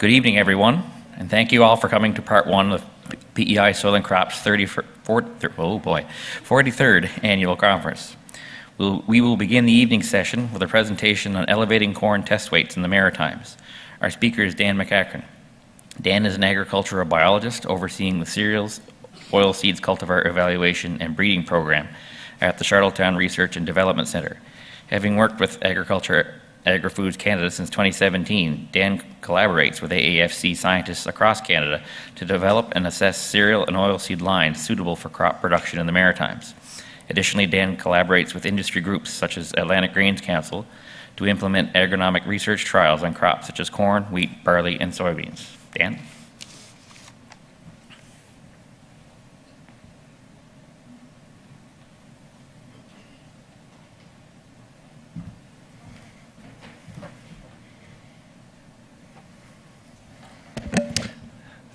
Good evening, everyone, and thank you all for coming to part one of PEI Soil and Crops 43rd Annual Conference. We will begin the evening session with a presentation on elevating corn test weights in the Maritimes. Our speaker is Dan MacEachern. Dan is an agricultural biologist overseeing the cereals, oilseeds cultivar evaluation and breeding program at the Charlottetown Research and Development Centre. Having worked with Agri-Foods Canada since 2017, Dan collaborates with AAFC scientists across Canada to develop and assess cereal and oilseed lines suitable for crop production in the Maritimes. Additionally, Dan collaborates with industry groups such as Atlantic Grains Council to implement agronomic research trials on crops such as corn, wheat, barley, and soybeans. Dan?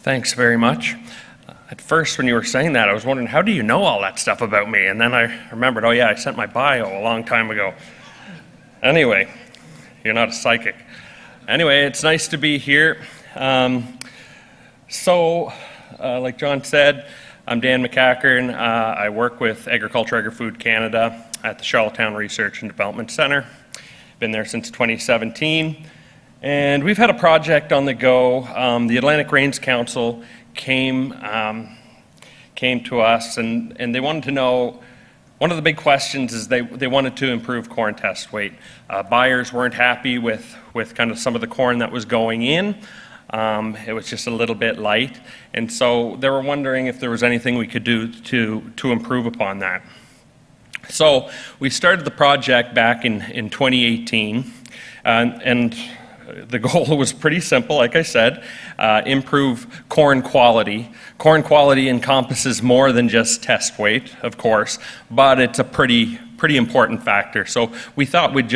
Thanks very much. At first, when you were saying that, I was wondering, how do you know all that stuff about me? And then I remembered, oh yeah, I sent my bio a long time ago. Anyway, you're not a psychic. Anyway, it's nice to be here. Like John said, I'm Dan MacEachern. I work with Agri-Food Canada at the Charlottetown Research and Development Centre. Been there since 2017. And we've had a project on the go. The Atlantic Grains Council came to us and they wanted to know, one of the big questions is they wanted to improve corn test weight. Buyers weren't happy with kind of some of the corn that was going in. It was just a little bit light. And so they were wondering if there was anything we could do to improve upon that. So we started the project back in 2018 and the goal was pretty simple, like I said, improve corn quality. Corn quality encompasses more than just test weight, of course, but it's a pretty important factor. So we thought we'd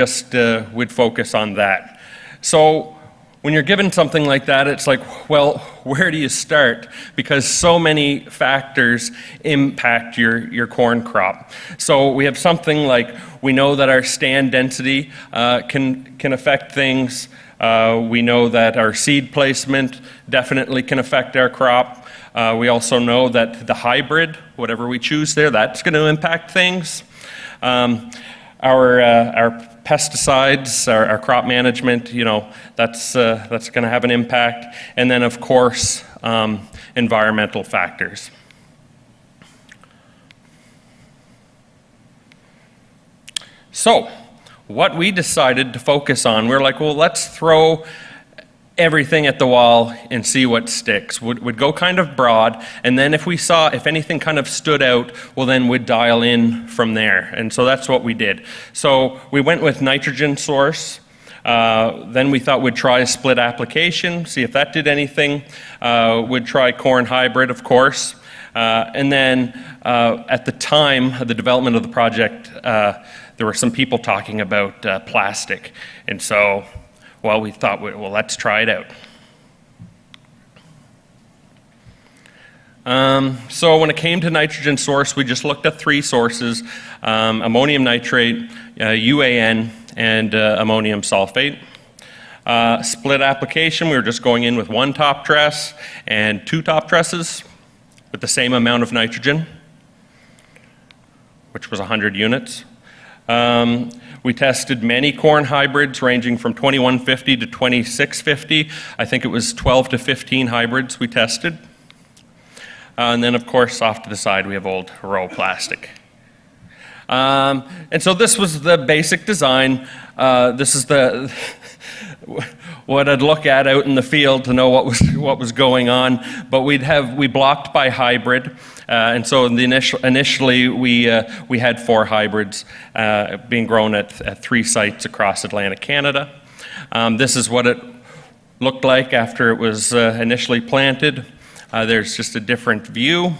focus on that. So when you're given something like that, it's like, well, where do you start? Because so many factors impact your corn crop. So we have something like, we know that our stand density can affect things. We know that our seed placement definitely can affect our crop. We also know that the hybrid, whatever we choose there, that's going to impact things. Our pesticides, our crop management, that's going to have an impact. And then, of course, environmental factors. So, what we decided to focus on, we're like, well, let's throw everything at the wall and see what sticks. We'd go kind of broad, and then if anything kind of stood out, well, then we'd dial in from there. And so that's what we did. So we went with nitrogen source. Then we thought we'd try a split application, see if that did anything. We'd try corn hybrid, of course. And then at the time of the development of the project, there were some people talking about plastic. And so, well, we thought, well, let's try it out. So when it came to nitrogen source, we just looked at three sources, ammonium nitrate, UAN, and ammonium sulfate. Split application, we were just going in with one top dress and two top dresses with the same amount of nitrogen, which was 100 units. We tested many corn hybrids ranging from 2150 to 2650. I think it was 12 to 15 hybrids we tested. And then, of course, off to the side, we have old row plastic. And so this was the basic design. This is what I'd look at out in the field to know what was going on. But we blocked by hybrid. And so initially we had 4 hybrids being grown at 3 sites across Atlantic Canada. This is what it looked like after it was initially planted. There's just a different view.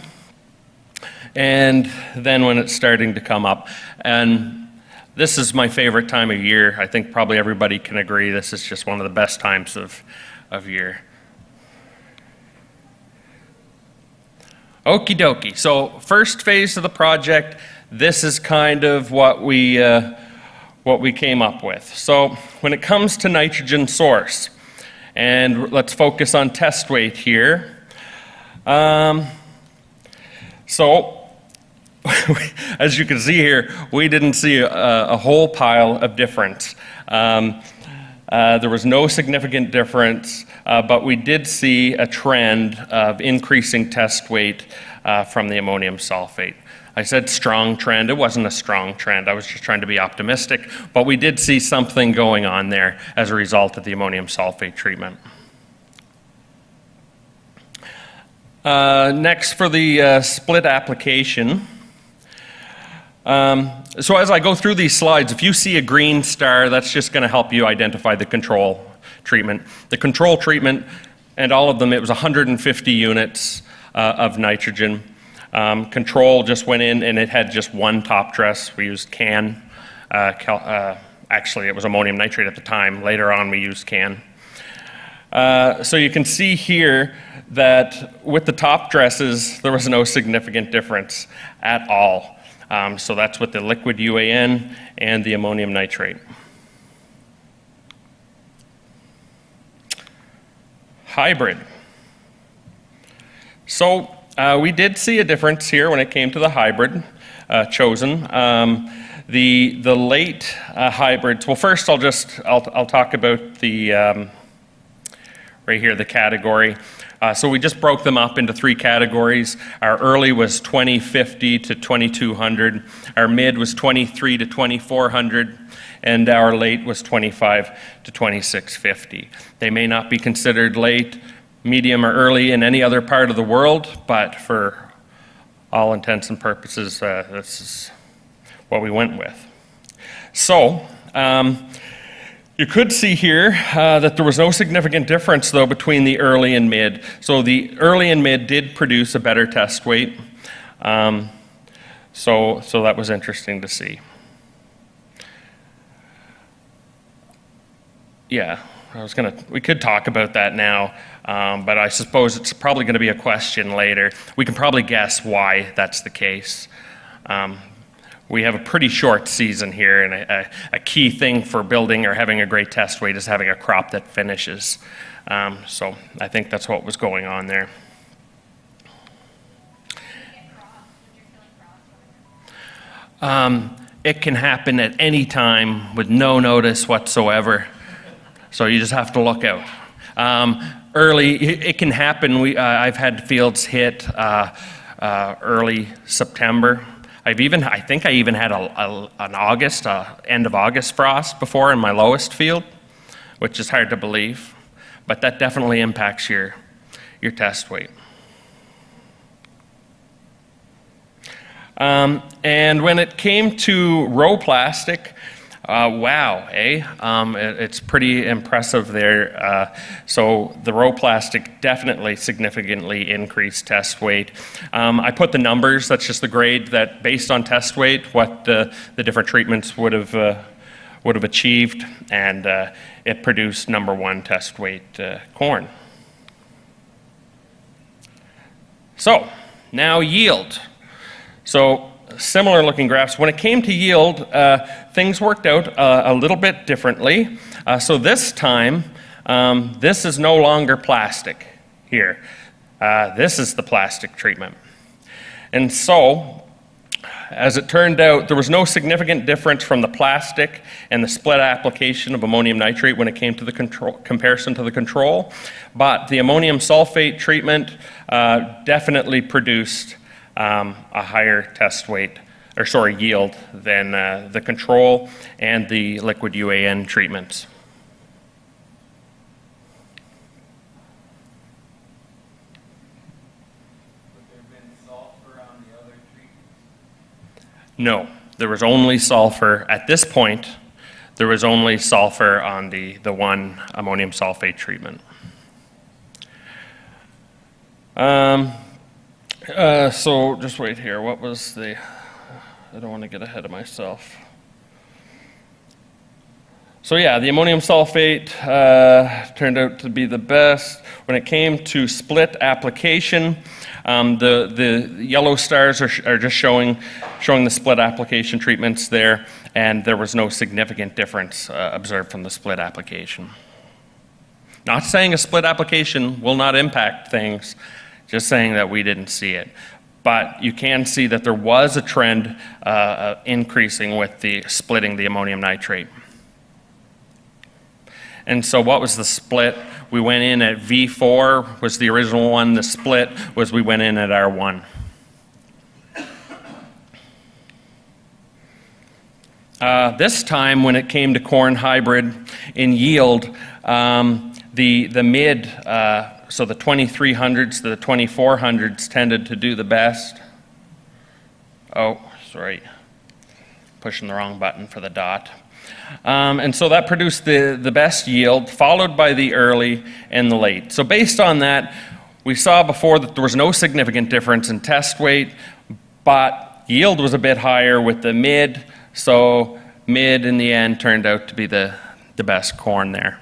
And then when it's starting to come up. And this is my favorite time of year. I think probably everybody can agree this is just one of the best times of year. Okie dokie. So first phase of the project, this is kind of what we came up with. So when it comes to nitrogen source, And let's focus on test weight here. So, as you can see here, we didn't see a whole pile of difference. There was no significant difference, but we did see a trend of increasing test weight from the ammonium sulfate. I said strong trend. It wasn't a strong trend. I was just trying to be optimistic, but we did see something going on there as a result of the ammonium sulfate treatment. Next, for the split application. So as I go through these slides, if you see a green star, that's just going to help you identify the control treatment. The control treatment, and all of them, it was 150 units of nitrogen. Control just went in and it had just one top dress. We used CAN. Actually, it was ammonium nitrate at the time. Later on, we used CAN. So you can see here that with the top dresses, there was no significant difference at all. So that's with the liquid UAN and the ammonium nitrate. Hybrid. So we did see a difference here when it came to the hybrid chosen. The late hybrids, well, first I'll talk about the, right here, the category. So we just broke them up into 3 categories. Our early was 2050 to 2200. Our mid was 23 to 2400. And our late was 25 to 2650. They may not be considered late, medium, or early in any other part of the world, but for all intents and purposes, this is what we went with. So, you could see here that there was no significant difference, though, between the early and mid. So the early and mid did produce a better test weight. So that was interesting to see. Yeah, we could talk about that now, but I suppose it's probably going to be a question later. We can probably guess why that's the case. We have a pretty short season here, and a key thing for building or having a great test weight is having a crop that finishes. So I think that's what was going on there. It can happen at any time with no notice whatsoever. So you just have to look out. Early, it can happen. I've had fields hit early September. I think I even had an August, end of August frost before in my lowest field, which is hard to believe, but that definitely impacts your test weight. And when it came to row plastic, wow, it's pretty impressive there. So the row plastic definitely significantly increased test weight. I put the numbers, that's just the grade that based on test weight, what the different treatments would have achieved, and it produced #1 test weight corn. So now yield. So similar looking graphs. When it came to yield, things worked out a little bit differently. So this time, this is no longer plastic here. This is the plastic treatment. And so, as it turned out, there was no significant difference from the plastic and the split application of ammonium nitrate when it came to the comparison to the control. But the ammonium sulfate treatment definitely produced a higher test weight, yield than the control and the liquid UAN treatments. Would there have been sulfur on the other treatments? No, there was only sulfur. At this point, there was only sulfur on the one ammonium sulfate treatment. So just wait here. What was I don't want to get ahead of myself. So yeah, the ammonium sulfate turned out to be the best. When it came to split application, the yellow stars are just showing the split application treatments there, and there was no significant difference observed from the split application. Not saying a split application will not impact things, just saying that we didn't see it. But you can see that there was a trend increasing with the splitting the ammonium nitrate. And so what was the split? We went in at V4 was the original one. The split was we went in at R1. This time when it came to corn hybrid in yield, the mid, so the 2300s, the 2400s tended to do the best. Oh, sorry, pushing the wrong button for the dot. And so that produced the best yield, followed by the early and the late. So based on that, we saw before that there was no significant difference in test weight, but yield was a bit higher with the mid, so mid in the end turned out to be the best corn there.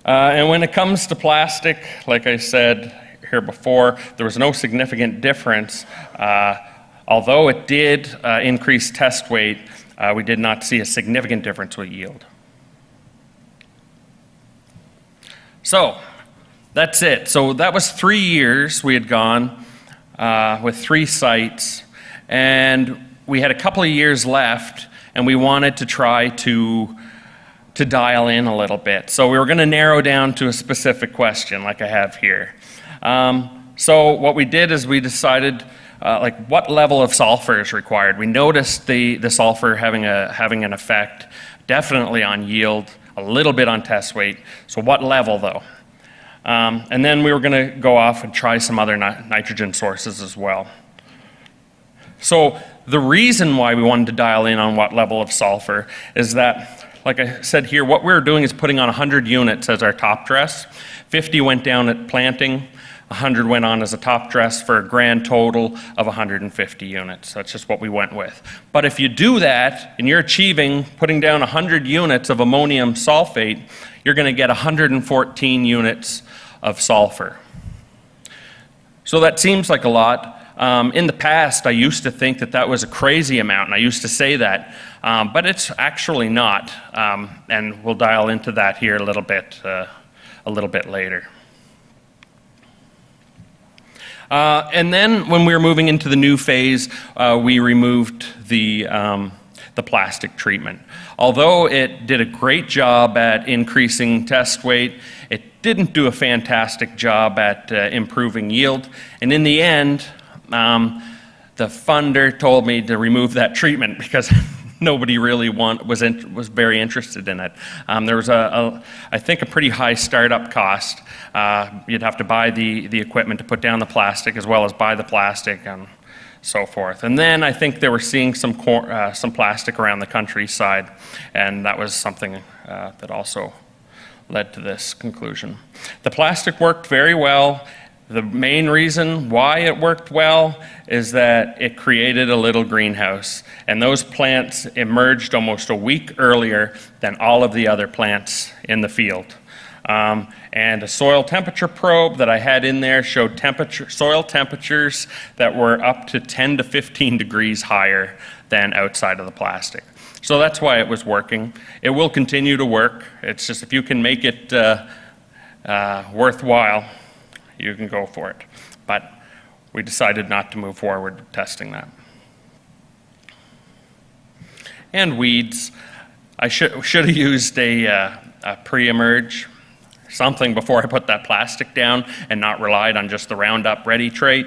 And when it comes to plastic, like I said here before, there was no significant difference. Although it did increase test weight, we did not see a significant difference with yield. So that's it. So that was 3 years we had gone with 3 sites, and we had a couple of years left, and we wanted to try to dial in a little bit. So we were going to narrow down to a specific question like I have here. So what we did is we decided like what level of sulfur is required. We noticed the sulfur having an effect, definitely on yield, a little bit on test weight. So what level though? And then we were going to go off and try some other nitrogen sources as well. So the reason why we wanted to dial in on what level of sulfur is that, like I said here, what we were doing is putting on 100 units as our top dress. 50 went down at planting, 100 went on as a top dress for a grand total of 150 units. That's just what we went with. But if you do that and you're achieving putting down 100 units of ammonium sulfate, you're going to get 114 units of sulfur. So that seems like a lot. In the past, I used to think that that was a crazy amount, and I used to say that, but it's actually not. And we'll dial into that here a little bit later. And then when we were moving into the new phase, we removed the plastic treatment. Although it did a great job at increasing test weight, it didn't do a fantastic job at improving yield. And in the end, the funder told me to remove that treatment because nobody really was very interested in it. There was I think a pretty high startup cost. You'd have to buy the equipment to put down the plastic as well as buy the plastic and so forth. And then I think they were seeing some plastic around the countryside, and that was something that also led to this conclusion. The plastic worked very well. The main reason why it worked well is that it created a little greenhouse, and those plants emerged almost a week earlier than all of the other plants in the field. And a soil temperature probe that I had in there showed soil temperatures that were up to 10 to 15 degrees higher than outside of the plastic. So that's why it was working. It will continue to work. It's just if you can make it worthwhile, you can go for it. But we decided not to move forward with testing that. And weeds. I should have used a pre-emerge, something before I put that plastic down and not relied on just the Roundup Ready trait.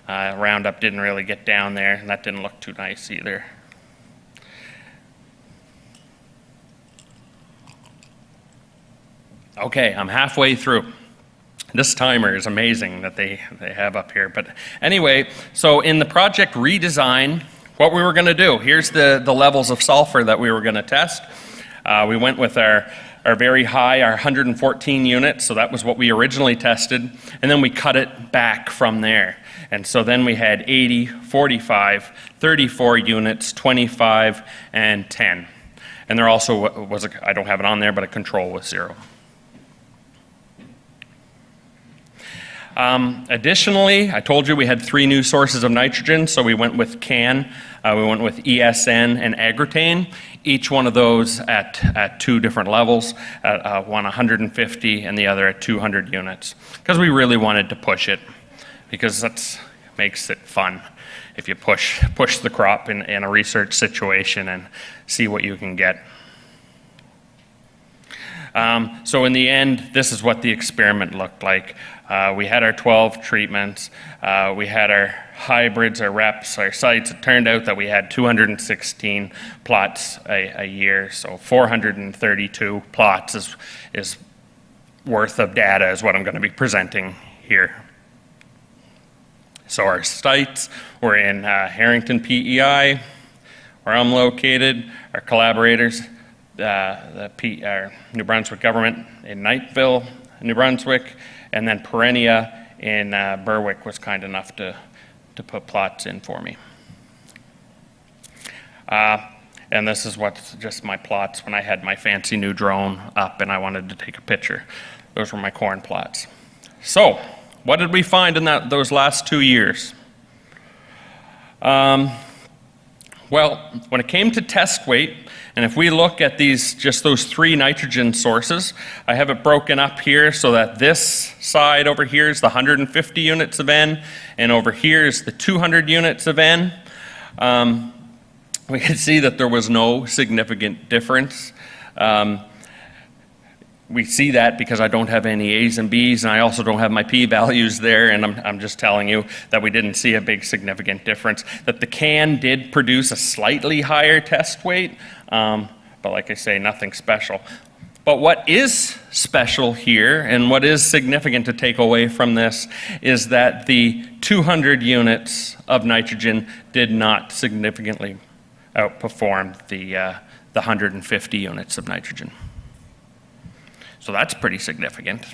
Roundup didn't really get down there, and that didn't look too nice either. Okay, I'm halfway through. This timer is amazing that they have up here. But anyway, so in the project redesign, what we were going to do, here's the levels of sulfur that we were going to test. We went with our very high, our 114 units, so that was what we originally tested, and then we cut it back from there. And so then we had 80, 45, 34 units, 25, and 10. And there also was, I don't have it on there, but a control with 0. Additionally, I told you we had 3 new sources of nitrogen, so we went with CAN, we went with ESN and agrotane, each one of those at 2 different levels, one 150 and the other at 200 units, because we really wanted to push it, because that makes it fun if you push the crop in a research situation and see what you can get. So in the end, this is what the experiment looked like. We had our 12 treatments, we had our hybrids, our reps, our sites. It turned out that we had 216 plots a year, so 432 plots is worth of data is what I'm going to be presenting here. So our sites were in Harrington, PEI, where I'm located, our collaborators, our New Brunswick government in Knightville, New Brunswick, and then Perennia in Berwick was kind enough to put plots in for me. And this is what's just my plots when I had my fancy new drone up and I wanted to take a picture. Those were my corn plots. So, what did we find in those last 2 years? Well, when it came to test weight, and if we look at just those 3 nitrogen sources, I have it broken up here so that this side over here is the 150 units of N, and over here is the 200 units of N. We can see that there was no significant difference. We see that because I don't have any A's and B's, and I also don't have my p-values there, and I'm just telling you that we didn't see a big significant difference. That the CAN did produce a slightly higher test weight, but like I say, nothing special. But what is special here, and what is significant to take away from this, is that the 200 units of nitrogen did not significantly outperform the 150 units of nitrogen. So that's pretty significant.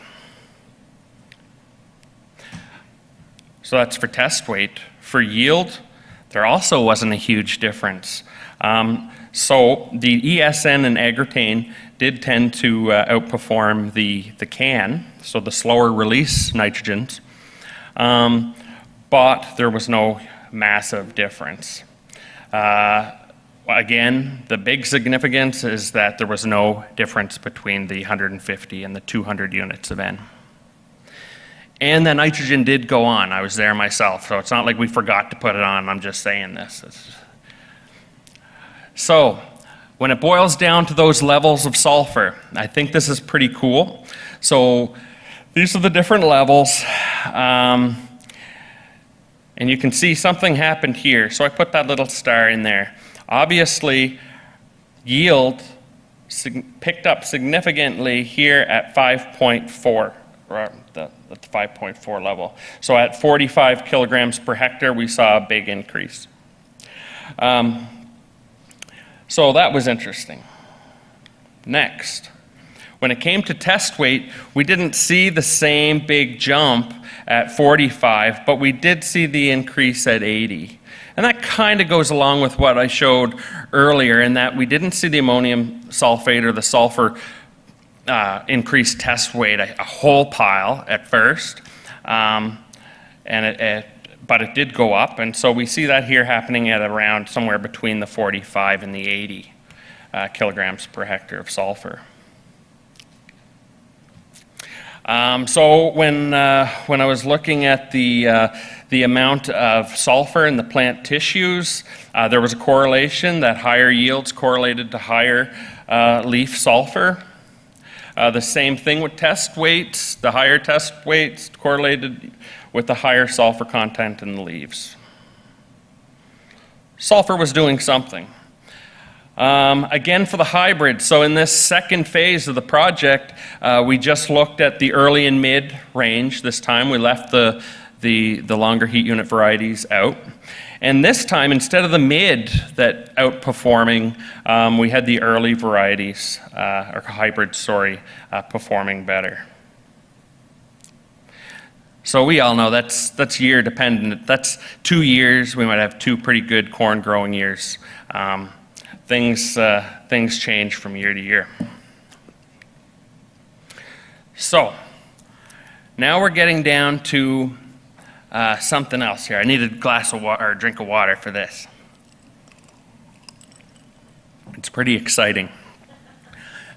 So that's for test weight. For yield, there also wasn't a huge difference. So the ESN and agrotane did tend to outperform the CAN, so the slower release nitrogens, but there was no massive difference. Again, the big significance is that there was no difference between the 150 and the 200 units of N. And the nitrogen did go on. I was there myself, so it's not like we forgot to put it on. I'm just saying this. So, when it boils down to those levels of sulfur, I think this is pretty cool. So, these are the different levels. And you can see something happened here. So I put that little star in there. Obviously, yield picked up significantly here at 5.4, at the 5.4 level. So at 45 kilograms per hectare, we saw a big increase. So that was interesting. Next, when it came to test weight, we didn't see the same big jump at 45, but we did see the increase at 80. And that kind of goes along with what I showed earlier in that we didn't see the ammonium sulfate or the sulfur increased test weight a whole pile at first, but it did go up, and so we see that here happening at around somewhere between the 45 and the 80 kilograms per hectare of sulfur. So when I was looking at the amount of sulfur in the plant tissues, there was a correlation that higher yields correlated to higher leaf sulfur. The same thing with test weights. The higher test weights correlated with the higher sulfur content in the leaves. Sulfur was doing something. Again, for the hybrid, so in this second phase of the project, we just looked at the early and mid range this time. We left the longer heat unit varieties out. And this time, instead of the mid that outperforming, we had the early varieties, or hybrids, sorry, performing better. So we all know that's year dependent. That's 2 years. We might have 2 pretty good corn growing years. Things change from year to year. So, Now we're getting down to something else here. I need a glass of water, or a drink of water for this. It's pretty exciting.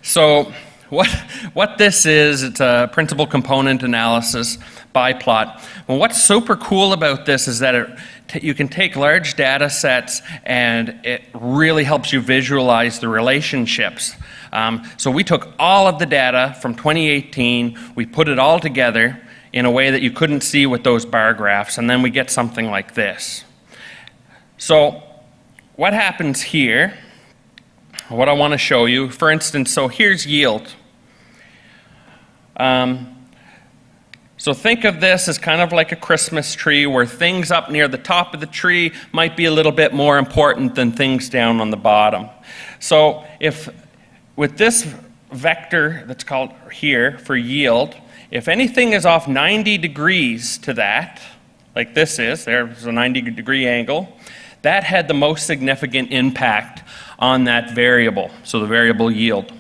So what this is, it's a principal component analysis biplot. Well, what's super cool about this is that you can take large data sets and it really helps you visualize the relationships. So we took all of the data from 2018, we put it all together in a way that you couldn't see with those bar graphs, and then we get something like this. So what happens here, what I want to show you, for instance, so here's yield. So think of this as kind of like a Christmas tree where things up near the top of the tree might be a little bit more important than things down on the bottom. So if with this vector that's called here for yield, if anything is off 90 degrees to that, like this is, there's a 90-degree angle, that had the most significant impact on that variable, so the variable yield.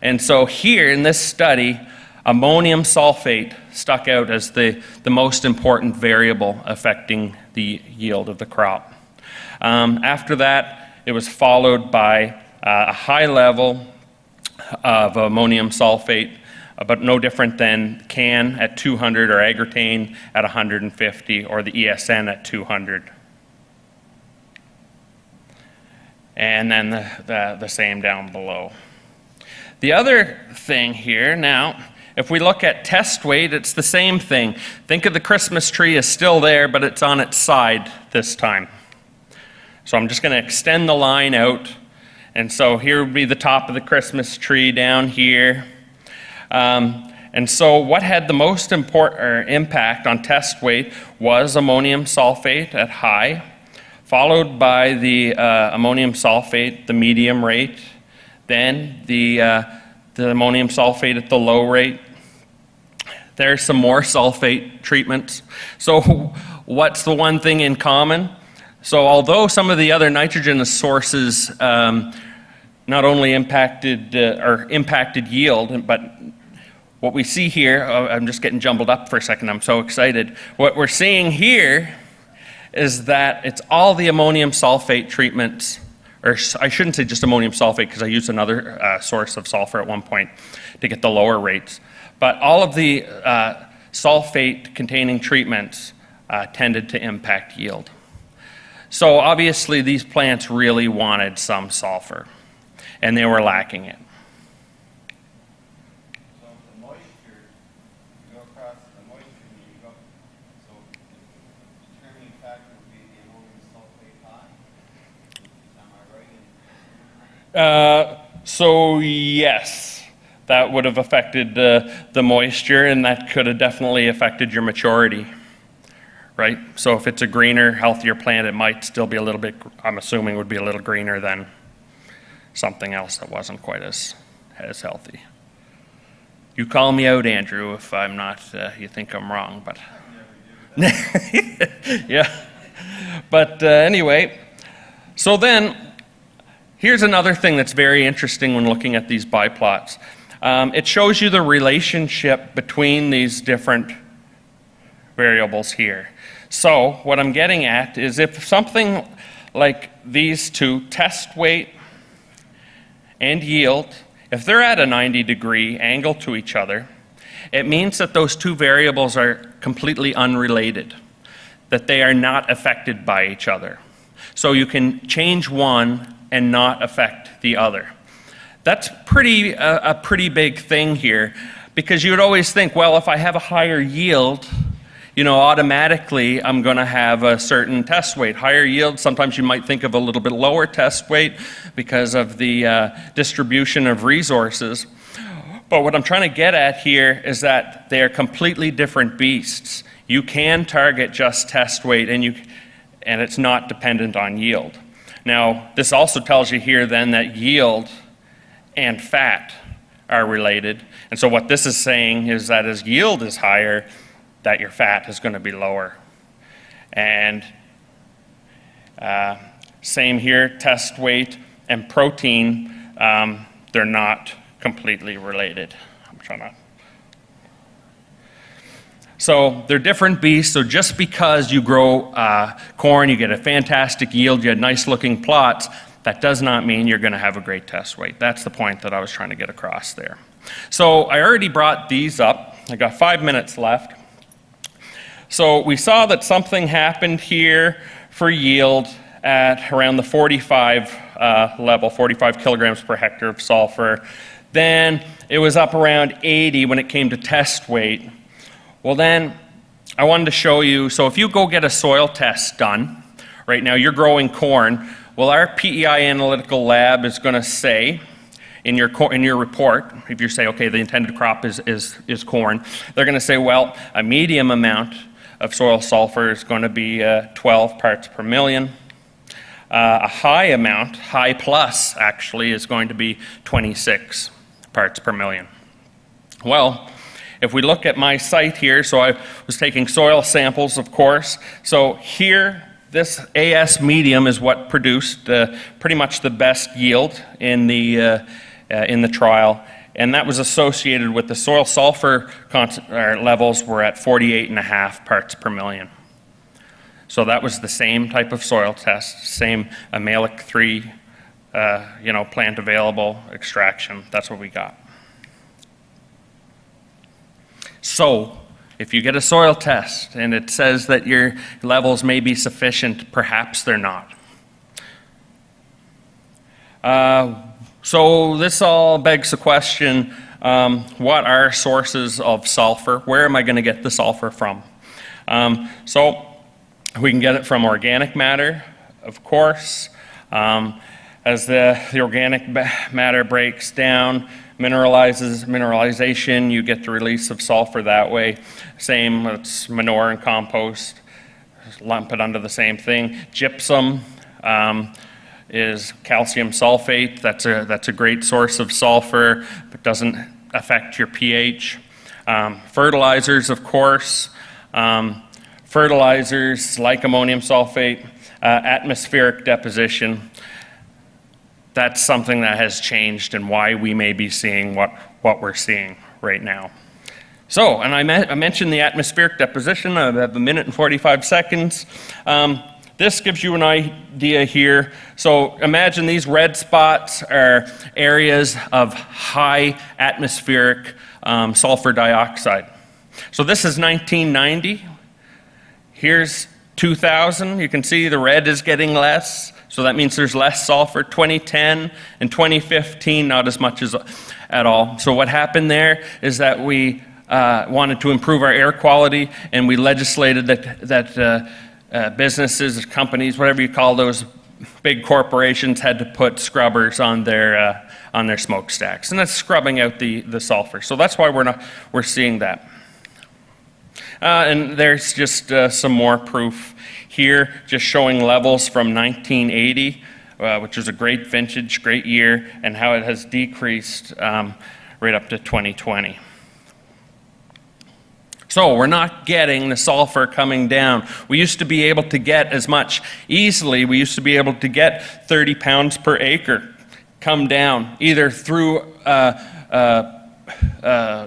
And so here in this study, ammonium sulfate stuck out as the most important variable affecting the yield of the crop. After that, it was followed by a high level of ammonium sulfate, but no different than CAN at 200 or agrotane at 150 or the ESN at 200. And then the same down below. The other thing here now, if we look at test weight, it's the same thing. Think of the Christmas tree as still there, but it's on its side this time. So I'm just going to extend the line out. And so here would be the top of the Christmas tree down here. And so what had the most impact on test weight was ammonium sulfate at high, followed by the ammonium sulfate, the medium rate, then the ammonium sulfate at the low rate. There's some more sulfate treatments. So what's the one thing in common? So although some of the other nitrogen sources not only impacted yield, but what we see here, I'm just getting jumbled up for a second, I'm so excited. What we're seeing here is that it's all the ammonium sulfate treatments, or I shouldn't say just ammonium sulfate because I used another source of sulfur at one point to get the lower rates. But all of the sulfate-containing treatments tended to impact yield. So obviously these plants really wanted some sulfur, and they were lacking it. So the moisture, you go across the moisture and you go, so the determining factor would be the ammonium sulfate high. Am I right? So yes, that would have affected the moisture, and that could have definitely affected your maturity, right? So if it's a greener, healthier plant, it might still be a little bit, I'm assuming would be a little greener than something else that wasn't quite as healthy. You call me out, Andrew, if I'm not, you think I'm wrong, but. Yeah. But anyway, so then, here's another thing that's very interesting when looking at these biplots. It shows you the relationship between these different variables here. So what I'm getting at is if something like these two, test weight and yield, if they're at a 90-degree angle to each other, it means that those two variables are completely unrelated, that they are not affected by each other. So you can change one and not affect the other. That's a pretty big thing here, because you would always think, well, if I have a higher yield, you know, automatically I'm going to have a certain test weight. Higher yield, sometimes you might think of a little bit lower test weight because of the distribution of resources. But what I'm trying to get at here is that they are completely different beasts. You can target just test weight, and it's not dependent on yield. Now, this also tells you here then that yield and fat are related. And so what this is saying is that as yield is higher, that your fat is going to be lower. And same here, test weight and protein, they're not completely related. I'm trying to. So they're different beasts. So just because you grow corn, you get a fantastic yield, you had nice looking plots, that does not mean you're going to have a great test weight. That's the point that I was trying to get across there. So I already brought these up. I got 5 minutes left. So we saw that something happened here for yield at around the 45 level, 45 kilograms per hectare of sulfur. Then it was up around 80 when it came to test weight. Well, then I wanted to show you, so if you go get a soil test done, right now you're growing corn, well, our PEI analytical lab is going to say in your report, if you say, okay, the intended crop is corn, they're going to say, well, a medium amount of soil sulfur is going to be 12 parts per million. A high amount, high plus actually, is going to be 26 parts per million. Well, if we look at my site here, so I was taking soil samples, of course. So here, this AS medium is what produced pretty much the best yield in the trial, and that was associated with the soil sulfur levels were at 48.5 parts per million. So that was the same type of soil test, same malic 3, plant available extraction. That's what we got. So if you get a soil test and it says that your levels may be sufficient, perhaps they're not. So this all begs the question, what are sources of sulfur? Where am I going to get the sulfur from? So we can get it from organic matter, of course. As the organic matter breaks down, mineralization, you get the release of sulfur that way. Same, it's manure and compost, just lump it under the same thing. Gypsum is calcium sulfate. That's a great source of sulfur, but doesn't affect your pH. Fertilizers, of course. Fertilizers like ammonium sulfate, atmospheric deposition. That's something that has changed and why we may be seeing what we're seeing right now. So, and I mentioned the atmospheric deposition. I have a minute and 45 seconds. This gives you an idea here. So imagine these red spots are areas of high atmospheric sulfur dioxide. So this is 1990. Here's 2000. You can see the red is getting less. So that means there's less sulfur. 2010 and 2015, not as much as at all. So what happened there is that we wanted to improve our air quality, and we legislated that businesses, companies, whatever you call those big corporations, had to put scrubbers on their smokestacks, and that's scrubbing out the sulfur. So that's why we're seeing that. And there's just some more proof here, just showing levels from 1980, which was a great vintage, great year, and how it has decreased right up to 2020. So we're not getting the sulfur coming down. We used to be able to get as much easily. We used to be able to get 30 pounds per acre come down, either through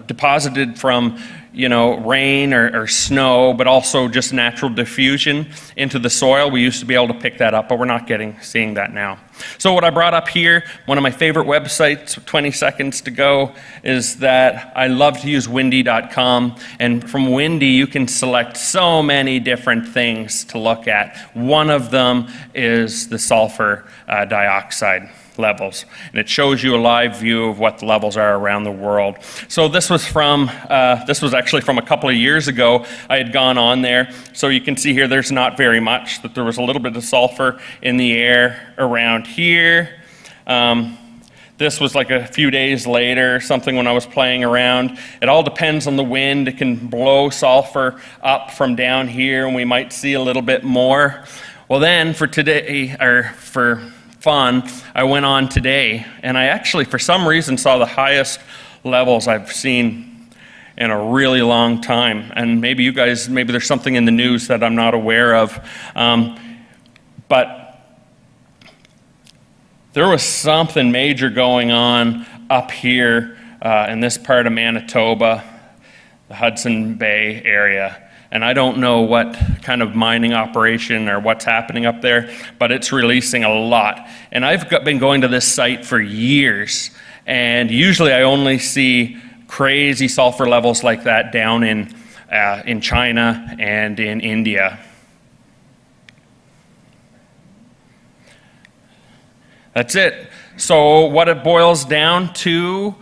deposited from rain or snow, but also just natural diffusion into the soil. We used to be able to pick that up, but we're not seeing that now. So what I brought up here, one of my favorite websites, 20 seconds to go, is that I love to use windy.com, and from Windy you can select so many different things to look at. One of them is the sulfur dioxide levels, and it shows you a live view of what the levels are around the world. So this was actually from a couple of years ago. I had gone on there, so you can see here there's not very much, that there was a little bit of sulfur in the air around here. This was like a few days later, something when I was playing around. It all depends on the wind. It can blow sulfur up from down here, and we might see a little bit more. Well then, for today, or for fun, I went on today, and I actually, for some reason, saw the highest levels I've seen in a really long time. And maybe you guys, maybe there's something in the news that I'm not aware of. But there was something major going on up here in this part of Manitoba. the Hudson Bay area. And I don't know what kind of mining operation or what's happening up there, but it's releasing a lot. And I've been going to this site for years, and usually I only see crazy sulfur levels like that down in China and in India. That's it. So what it boils down to,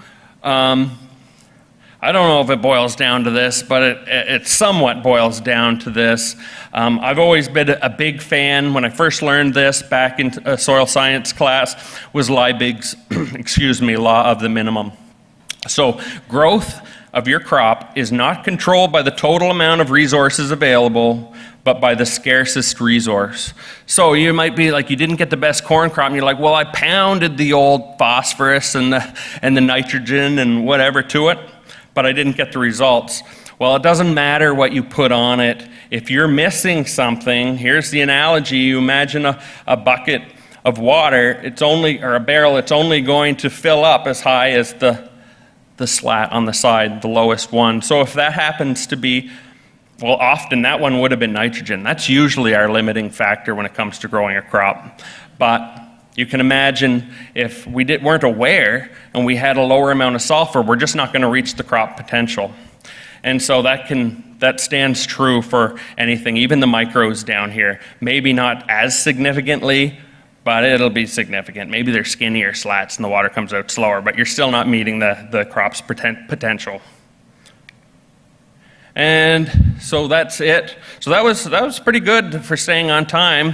I don't know if it boils down to this, but it somewhat boils down to this. I've always been a big fan. When I first learned this back in a soil science class, was Liebig's, law of the minimum. So growth of your crop is not controlled by the total amount of resources available, but by the scarcest resource. So you might be like, you didn't get the best corn crop, and you're like, well, I pounded the old phosphorus and the nitrogen and whatever to it, but I didn't get the results. Well, it doesn't matter what you put on it. If you're missing something, here's the analogy. You imagine a bucket of water, or a barrel, it's only going to fill up as high as the slat on the side, the lowest one. So if that happens to be, well, often that one would have been nitrogen. That's usually our limiting factor when it comes to growing a crop. But you can imagine if we weren't aware and we had a lower amount of sulfur, we're just not going to reach the crop potential. And so that stands true for anything, even the micros down here. Maybe not as significantly, but it'll be significant. Maybe they're skinnier slats and the water comes out slower, but you're still not meeting the crop's potential. And so that's it. So that was pretty good for staying on time.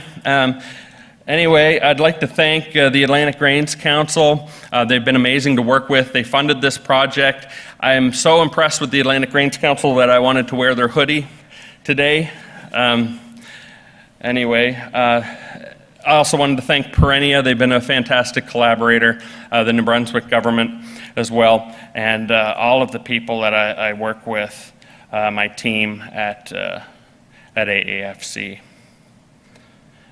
Anyway, I'd like to thank the Atlantic Grains Council. They've been amazing to work with. They funded this project. I am so impressed with the Atlantic Grains Council that I wanted to wear their hoodie today. I also wanted to thank Perennia. They've been a fantastic collaborator, the New Brunswick government as well, and all of the people that I work with, my team at AAFC.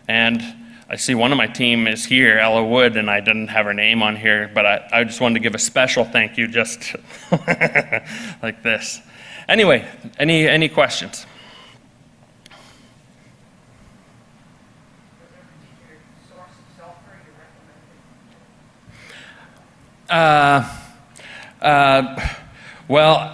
And I see one of my team is here, Ella Wood, and I didn't have her name on here, but I just wanted to give a special thank you just like this. Anyway, any questions? Well,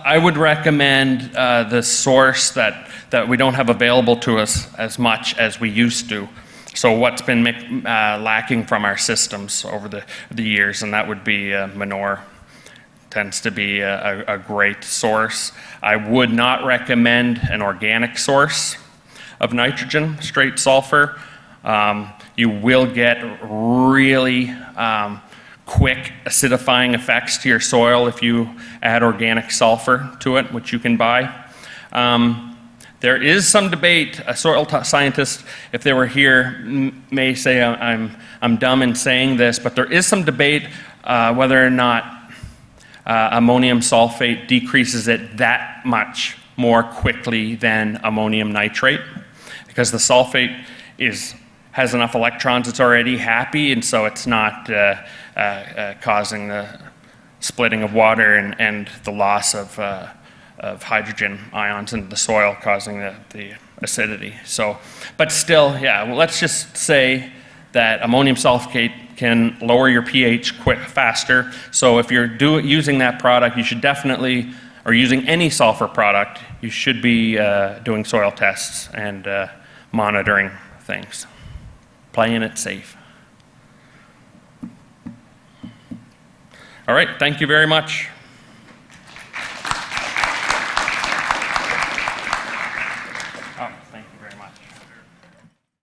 I would recommend the source that we don't have available to us as much as we used to. So what's been lacking from our systems over the years, and that would be manure. Tends to be a great source. I would not recommend an organic source of nitrogen, straight sulfur. You will get really quick acidifying effects to your soil if you add organic sulfur to it, which you can buy. There is some debate. A soil scientist, if they were here, may say I'm dumb in saying this, but there is some debate whether or not ammonium sulfate decreases it that much more quickly than ammonium nitrate, because the sulfate has enough electrons, it's already happy, and so it's not causing the splitting of water and the loss of hydrogen ions in the soil, causing the acidity. So, but still, yeah, well, let's just say that ammonium sulfate can lower your pH faster. So if you're using that product, you should definitely, or using any sulfur product, you should be doing soil tests and monitoring things. Playing it safe. All right, thank you very much.